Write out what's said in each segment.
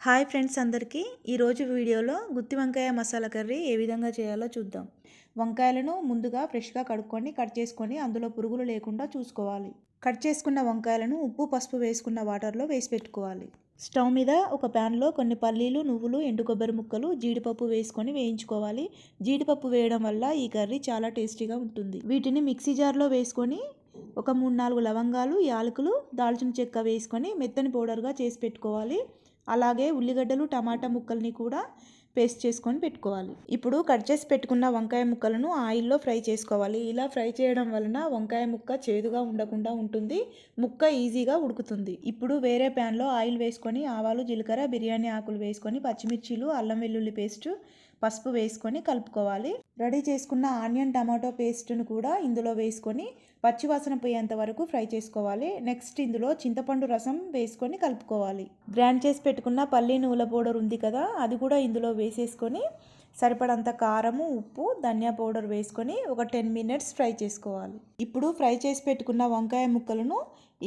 Hi friends అందరికీ ఈరోజు వీడియోలో గుత్తి వంకాయ మసాలా కర్రీ ఏ విధంగా చేయాలో చూద్దాం. వంకాయలను ముందుగా ఫ్రెష్గా కడుక్కొని కట్ చేసుకొని అందులో పురుగులు లేకుండా చూసుకోవాలి. కట్ చేసుకున్న వంకాయలను ఉప్పు పసుపు వేసుకున్న వాటర్లో వేసి పెట్టుకోవాలి. స్టవ్ మీద ఒక ప్యాన్లో కొన్ని పల్లీలు, నువ్వులు, ఎండు కొబ్బరి ముక్కలు, జీడిపప్పు వేసుకొని వేయించుకోవాలి. జీడిపప్పు వేయడం వల్ల ఈ కర్రీ చాలా టేస్టీగా ఉంటుంది. వీటిని మిక్సీ జార్లో వేసుకొని ఒక 3-4 లవంగాలు, యాలకులు, దాల్చిన చెక్క వేసుకొని మెత్తని పౌడర్గా చేసి పెట్టుకోవాలి. అలాగే ఉల్లిగడ్డలు, టమాటా ముక్కల్ని కూడా పేస్ట్ చేసుకొని పెట్టుకోవాలి. ఇప్పుడు కట్ చేసి పెట్టుకున్న వంకాయ ముక్కలను ఆయిల్లో ఫ్రై చేసుకోవాలి. ఇలా ఫ్రై చేయడం వలన వంకాయ ముక్క చేదుగా ఉండకుండా ఉంటుంది. ముక్క ఈజీగా ఉడుకుతుంది. ఇప్పుడు వేరే ప్యాన్లో ఆయిల్ వేసుకొని ఆవాలు, జీలకర్ర, బిర్యానీ ఆకులు వేసుకొని పచ్చిమిర్చీలు, అల్లం వెల్లుల్లి పేస్టు, పసుపు వేసుకొని కలుపుకోవాలి. రెడీ చేసుకున్న ఆనియన్ టమాటో పేస్ట్ను కూడా ఇందులో వేసుకొని పచ్చివాసన పోయేంత వరకు ఫ్రై చేసుకోవాలి. నెక్స్ట్ ఇందులో చింతపండు రసం వేసుకొని కలుపుకోవాలి. గ్రైండ్ చేసి పెట్టుకున్న పల్లి నువ్వుల పౌడర్ ఉంది కదా, అది కూడా ఇందులో వేసేసుకొని సరిపడంత కారము, ఉప్పు, ధనియా పౌడర్ వేసుకొని ఒక 10 మినిట్స్ ఫ్రై చేసుకోవాలి. ఇప్పుడు ఫ్రై చేసి పెట్టుకున్న వంకాయ ముక్కలను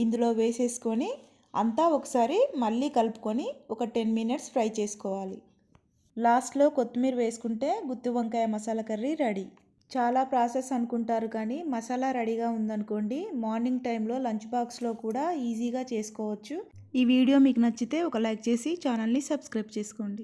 ఇందులో వేసేసుకొని అంతా ఒకసారి మళ్ళీ కలుపుకొని ఒక 10 మినిట్స్ ఫ్రై చేసుకోవాలి. లాస్ట్లో కొత్తిమీర వేసుకుంటే గుత్తి వంకాయ మసాలా కర్రీ రెడీ. చాలా ప్రాసెస్ అనుకుంటారు కానీ మసాలా రెడీగా ఉందనుకోండి, మార్నింగ్ టైంలో లంచ్ బాక్స్లో కూడా ఈజీగా చేసుకోవచ్చు. ఈ వీడియో మీకు నచ్చితే ఒక లైక్ చేసి ఛానల్ని సబ్స్క్రైబ్ చేసుకోండి.